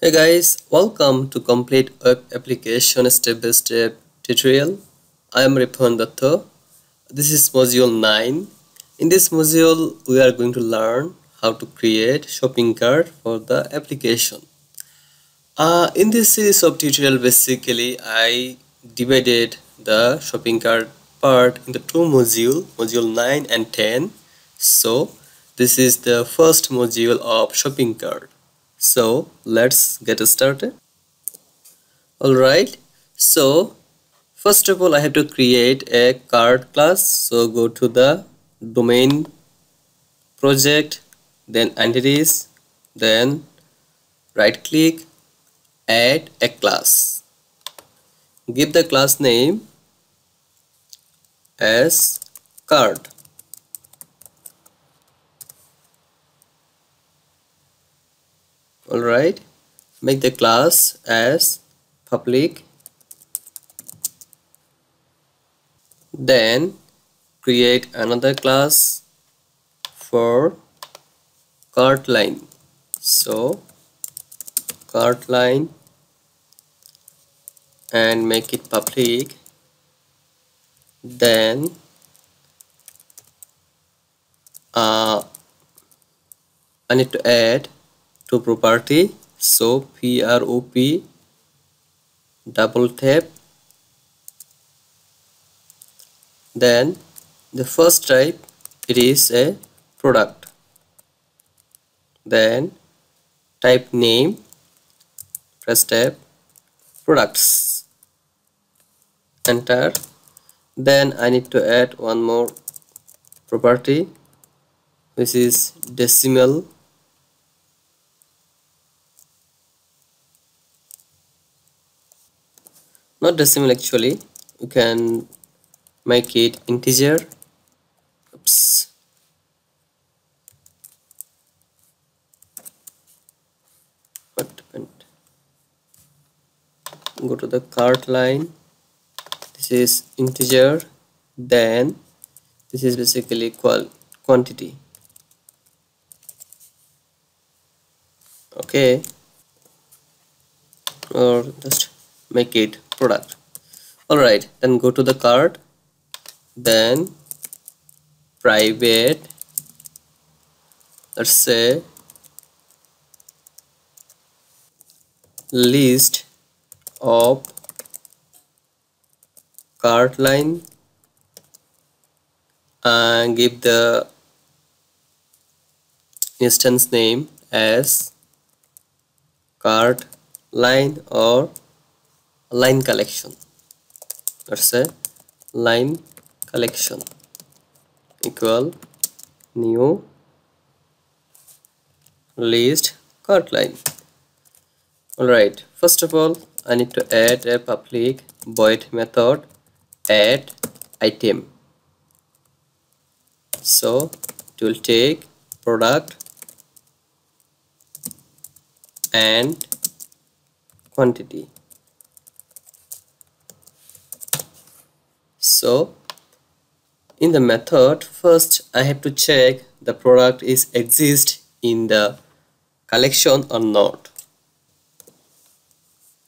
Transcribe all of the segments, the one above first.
Hey guys, welcome to complete web application step-by-step tutorial. I am Riphan Datta. This is module 9. In this module, we are going to learn how to create shopping cart for the application. In this series of tutorial, basically I divided the shopping cart part into two modules, module 9 and 10. So this is the first module of shopping cart. So let's get started. Alright, so first of all I have to create a cart class. So go to the domain, project, then entities, then right click, add a class. Give the class name as cart. Alright, make the class as public. Then create another class for cart line. So cart line and make it public. Then I need to add two property. So prop double tap. Then the first type, it is a product. Then type name, press tab, products, enter. Then I need to add one more property, which is decimal. Not decimal actually, you can make it integer. Oops. What happened? Go to the cart line. This is integer. Then this is basically quantity. Okay, or just make it product. Alright, then go to the cart, then private, let's say list of cart line, and give the instance name as cart line or line collection. Let's say line collection equal new list cart line. Alright, first of all I need to add a public void method add item. So it will take product and quantity. So in the method, first I have to check the product is exist in the collection or not.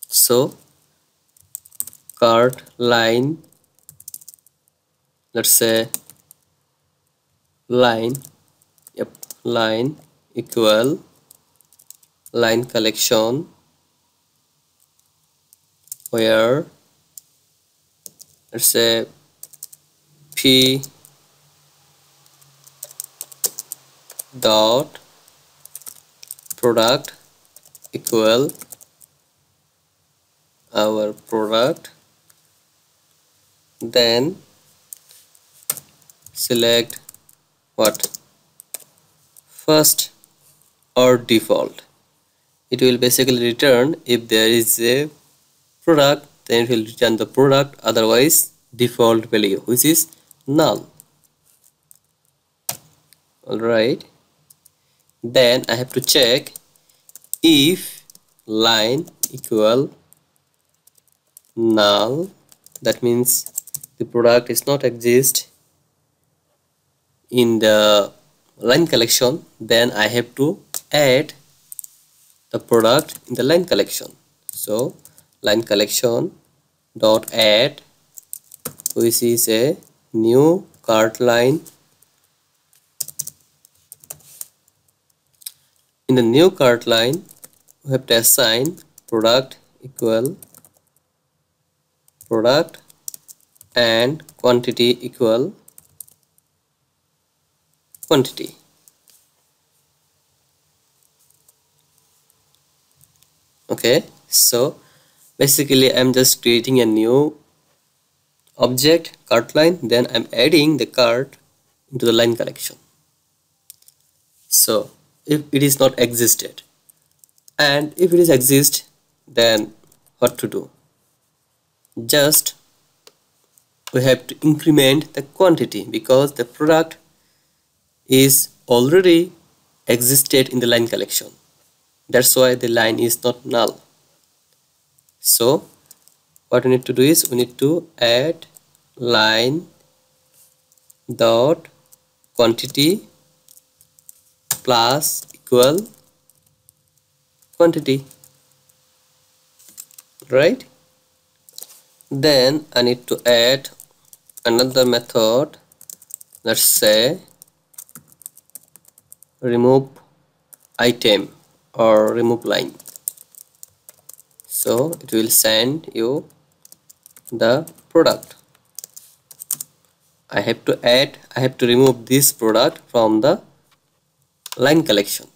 So cart line, let's say line, line equal line collection, where let's say p dot product equal our product. Then select what, first or default. It will basically return if there is a product, then it will return the product, otherwise default value, which is null. Alright, then I have to check if line equal null, that means the product is not exist in the line collection, then I have to add the product in the line collection. So line collection dot add, which is a new cart line. In the new cart line, we have to assign product equal product and quantity equal quantity. Okay, so basically I'm just creating a new object cart line, then I'm adding the cart into the line collection. So if it is not existed, and if it is exist, then what to do? Just we have to increment the quantity because the product is already existed in the line collection. That's why the line is not null. So what we need to do is we need to add line dot quantity plus equal quantity, right? Then I need to add another method, let's say remove item or remove line. So it will send you the product. I have to remove this product from the line collection.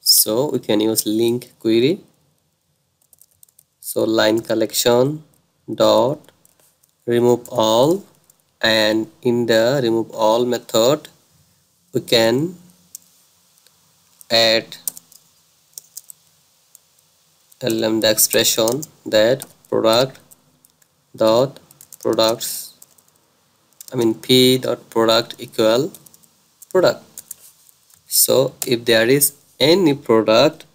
So we can use LINQ query. So line collection dot remove all, and in the remove all method we can add a lambda expression that product dot products, p dot product equal product. So if there is any product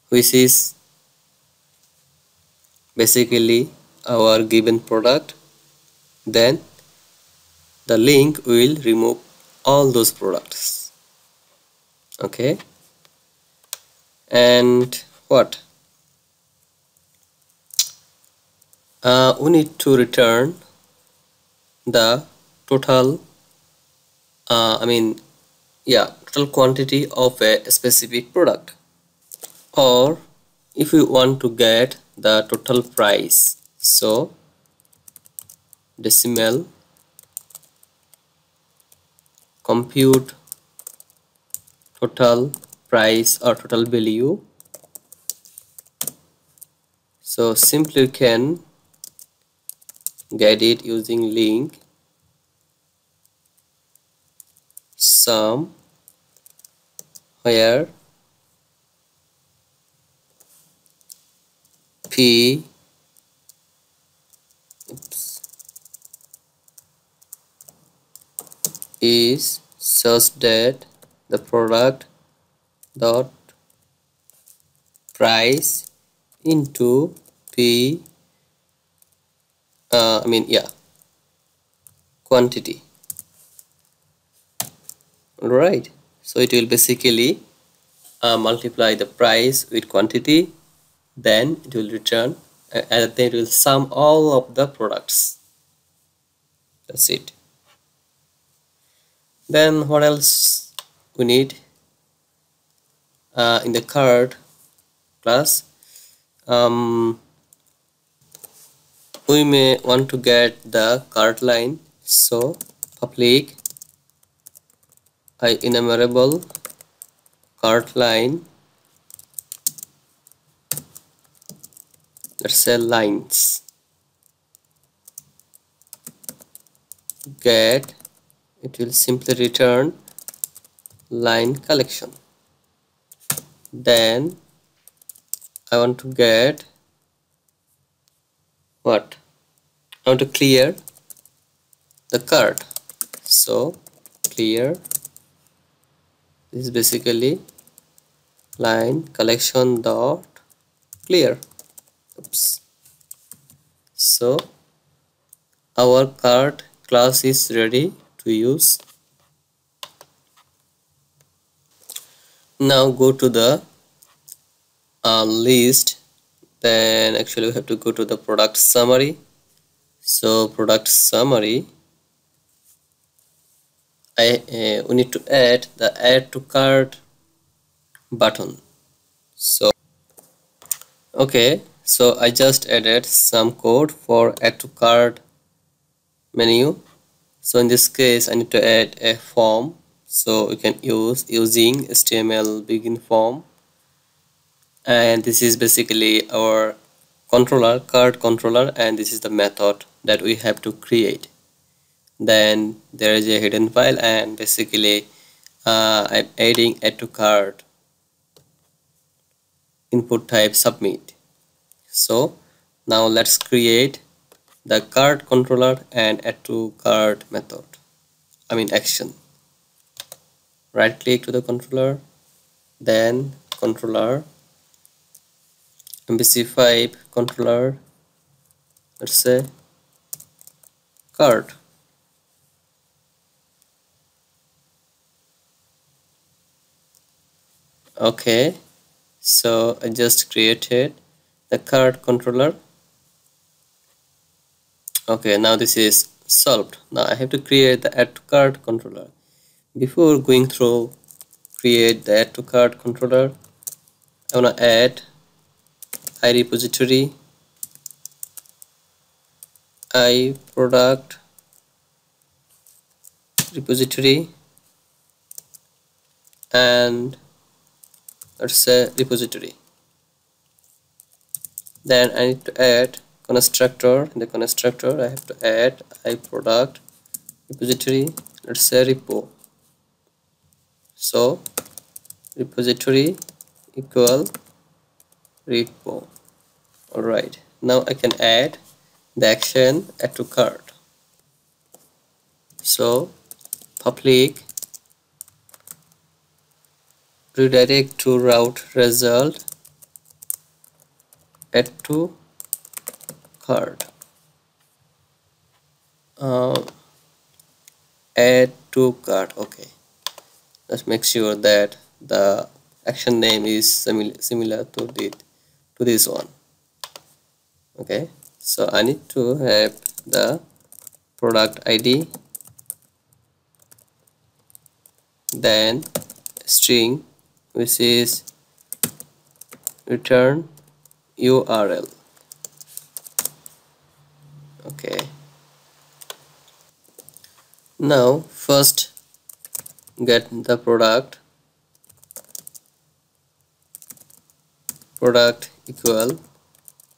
which is basically our given product, then the LINQ will remove all those products. Okay, and what we need to return the total total quantity of a specific product, or if we want to get the total price, so decimal compute total price or total value. So simply you can get it using LINQ sum, where P is such that the product dot price into P quantity. Alright, so it will basically multiply the price with quantity, then it will return and then it will sum all of the products. That's it. Then what else we need? In the cart class, we may want to get the cart line, so public enumerable cart line, let's say lines, get, it will simply return line collection. Then I want to get what? I want to clear the cart, so clear, this is basically line collection dot clear. Oops. So our cart class is ready to use. Now go to the list, then actually we have to go to the product summary. So product summary, we need to add the add to cart button. So okay, so I just added some code for add to cart menu. So in this case I need to add a form, so we can use using HTML begin form, and this is basically our controller, cart controller, and this is the method that we have to create. Then there is a hidden file, and basically I'm adding add to cart input type submit. So now let's create the cart controller and add to cart method, action. Right click to the controller, then controller, MVC5 controller, let's say cart. Okay, so I just created the cart controller. Okay, now this is solved. Now I have to create the add to cart controller. Before going through create the add to cart controller, I want to add iRepository, iProduct repository, and let's say repository. Then I need to add constructor. In the constructor I have to add iProduct repository, let's say repo. So repository equal repo. Alright, now I can add the action add to cart. So public redirect to route result add to cart. Add to cart. Okay, let's make sure that the action name is similar to this one. Okay, so I need to have the product ID, then string which is return URL. Okay, now first get the product equal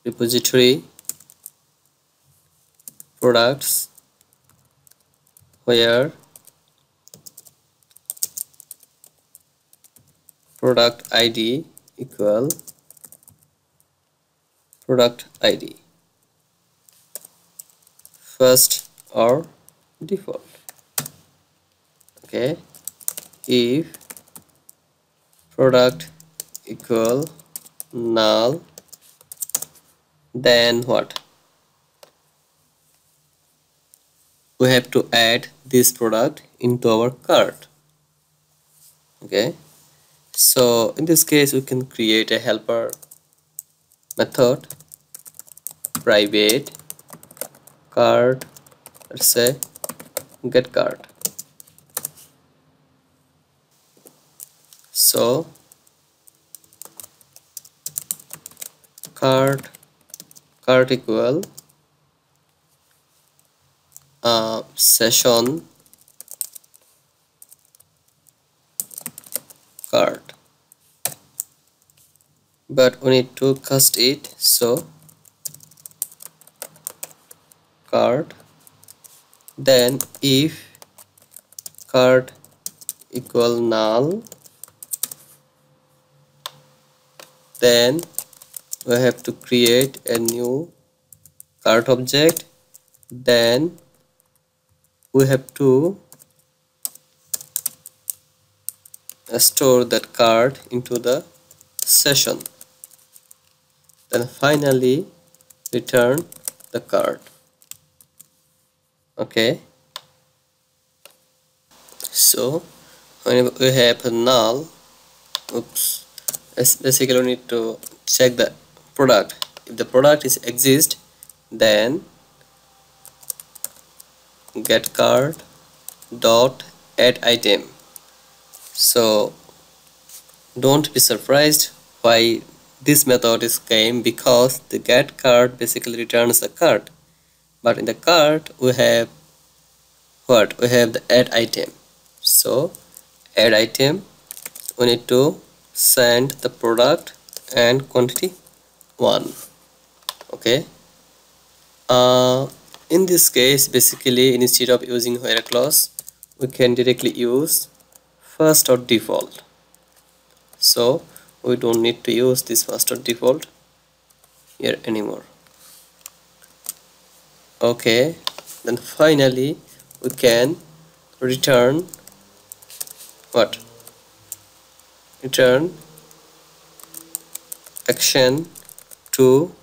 repository products where product ID equal product ID first or default. Okay, if product equal null, then what? We have to add this product into our cart. Okay, so in this case we can create a helper method, private cart, let's say get cart. So cart equal session cart, but we need to cast it. So cart, then if cart equal null, then we have to create a new cart object, then we have to store that cart into the session, then finally return the cart. Okay, so when we have a null, basically we need to check the product. If the product is exist, then get card dot add item. So don't be surprised why this method is came, because the get card basically returns the card, but in the card we have what? We have the add item. So add item, we need to send the product and quantity 1. Okay. In this case, basically instead of using where clause, we can directly use first or default. So we don't need to use this first or default here anymore. Okay, then finally we can return what? Return action to,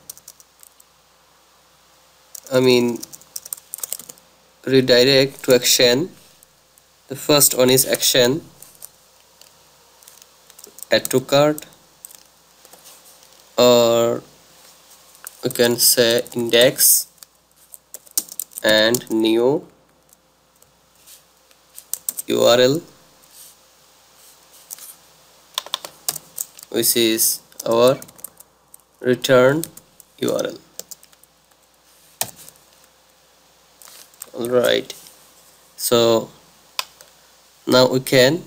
redirect to action. The first one is action add to cart, or we can say index and new URL, which is our return URL. Alright, so now we can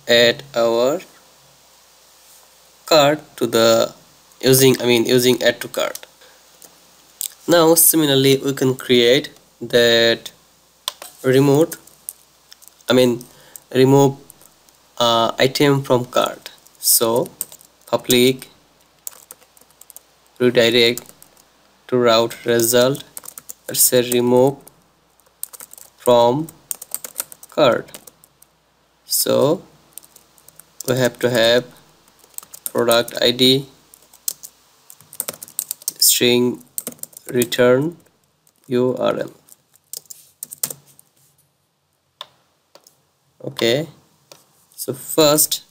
add our card to the using add to cart. Now similarly we can create that remove item from cart. So public redirect to route result, let's say remove from cart. So we have to have product ID string return URL. Okay, so first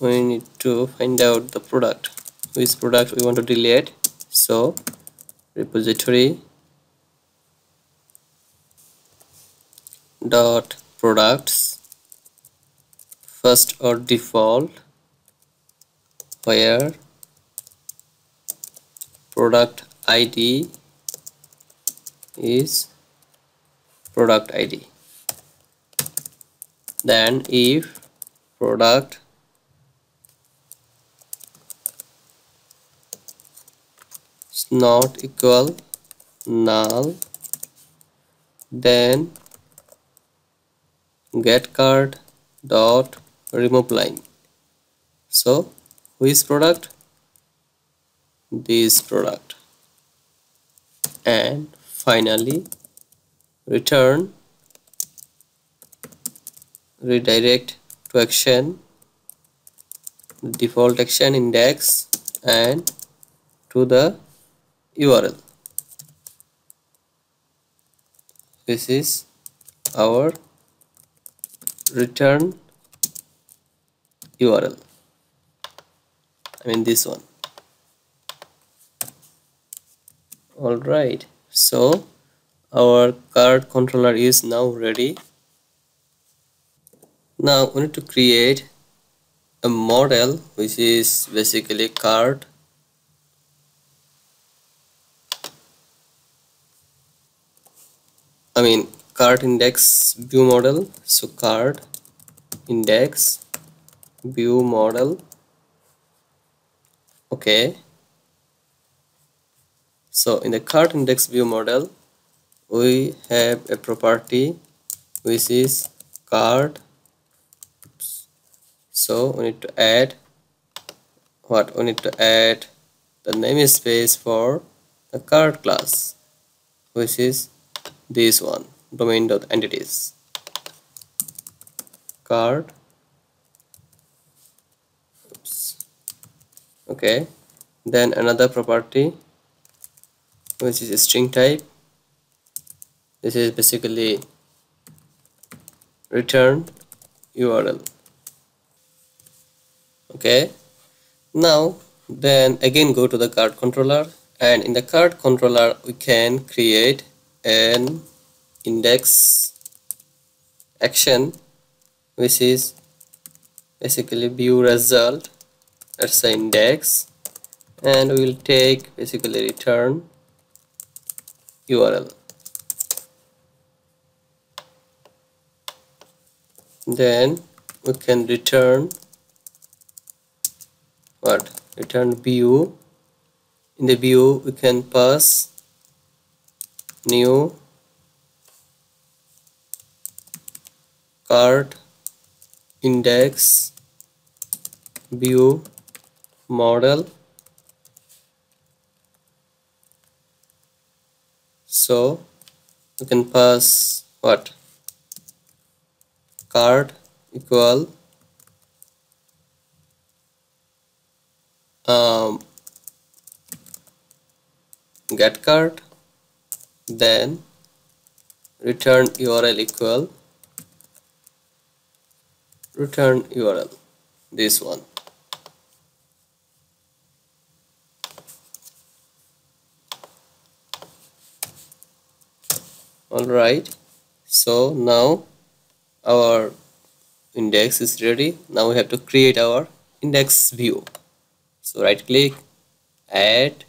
we need to find out the product, which product we want to delete. So repository dot products first or default, where product ID is product ID. Then if product is not equal null, then get card dot remove line. So which product? This product. And finally return redirect to action, default action index, and to the URL. This is our return URL, this one. Alright, so our card controller is now ready. Now we need to create a model which is basically card card index view model. So card index view model. Okay, so in the card index view model we have a property which is card. So we need to add what? We need to add the namespace for the card class, which is this one, domain.entities card. Okay, then another property which is a string type. This is basically return URL. Okay, now Then again go to the card controller, and in the card controller we can create an index action, which is basically view result. That's the index, and we will take basically return URL. Then we can return what? Return view. In the view we can pass new card index view model. So we can pass what? Card equal get card, then return URL equal return URL, this one. Alright, so now our index is ready. Now we have to create our index view. So right click, add.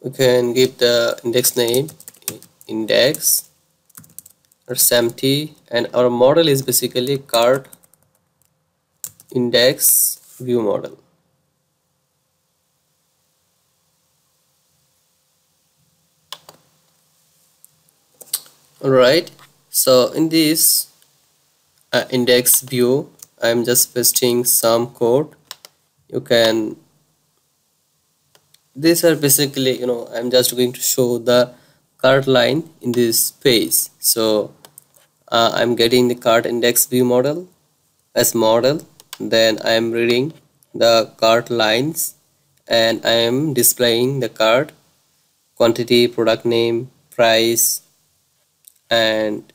We can give the index name index, it's empty, and our model is basically card index view model. Alright, so in this index view I'm just pasting some code. You can, these are basically, I'm just going to show the card line in this page. So I'm getting the card index view model as model, then I am reading the card lines, and I am displaying the card quantity, product name, price, and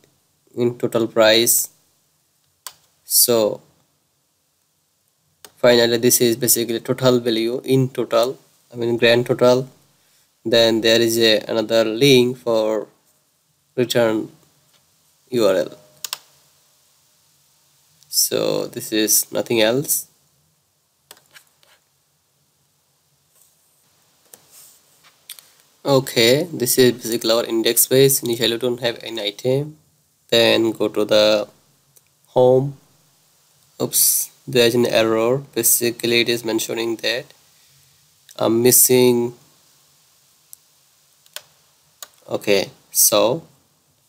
in total price. So finally this is basically total value in total, grand total. Then there is another link for return URL. So this is nothing else. Okay, this is basically our index page. Initially we don't have any item. Then go to the home. Oops, there's an error. Basically it is mentioning that I'm missing. Okay, so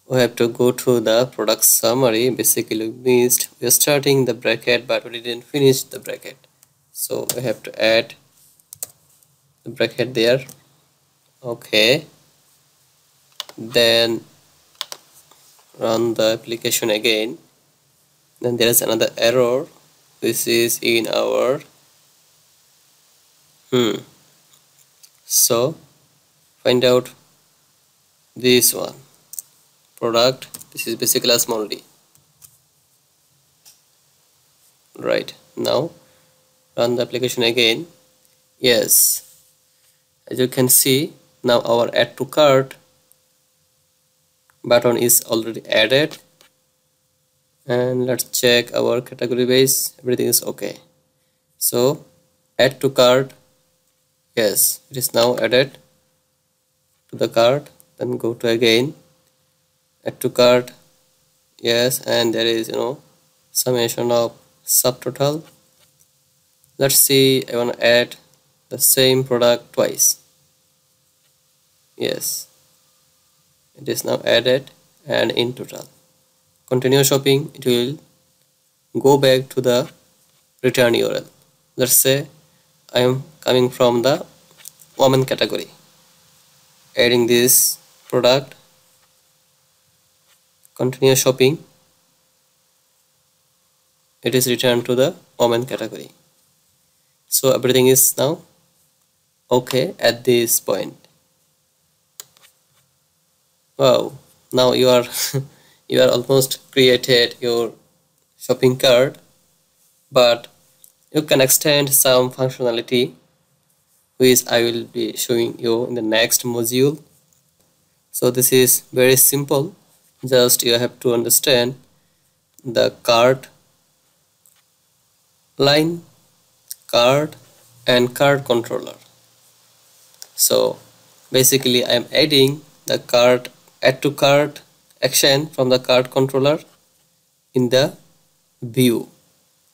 we have to go to the product summary. Basically we missed, we are starting the bracket but we didn't finish the bracket, so we have to add the bracket there. Okay, then run the application again. Then there is another error. This is in our so find out this one, product. This is basically a small d. Right, now run the application again. Yes, as you can see, now our add to cart button is already added, and let's check our category base. Everything is okay. So add to cart, yes, it is now added to the cart. Then go to again add to cart, yes, and there is summation of subtotal. Let's see, I want to add the same product twice. Yes, it is now added, and in total. Continue shopping, it will go back to the return URL. Let's say I am coming from the woman category, adding this product, continue shopping, it is returned to the woman category. So everything is now okay at this point. Wow, now you are you are almost created your shopping cart. but you can extend some functionality which I will be showing you in the next module. So this is very simple, just you have to understand the card line, card and card controller. So basically I am adding the card add to card action from the card controller in the view,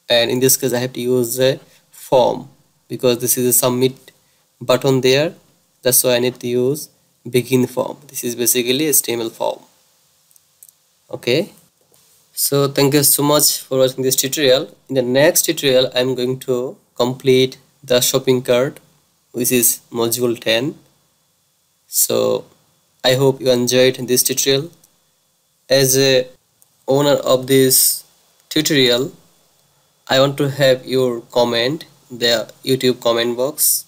and in this case I have to use a form because this is a submit button there. That's why I need to use begin form. This is basically HTML form. Okay, so thank you so much for watching this tutorial. In the next tutorial I'm going to complete the shopping cart, which is module 10. So I hope you enjoyed this tutorial. As a owner of this tutorial, I want to have your comment in the YouTube comment box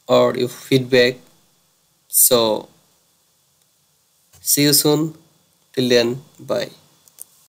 or your feedback. So see you soon. Till then, bye.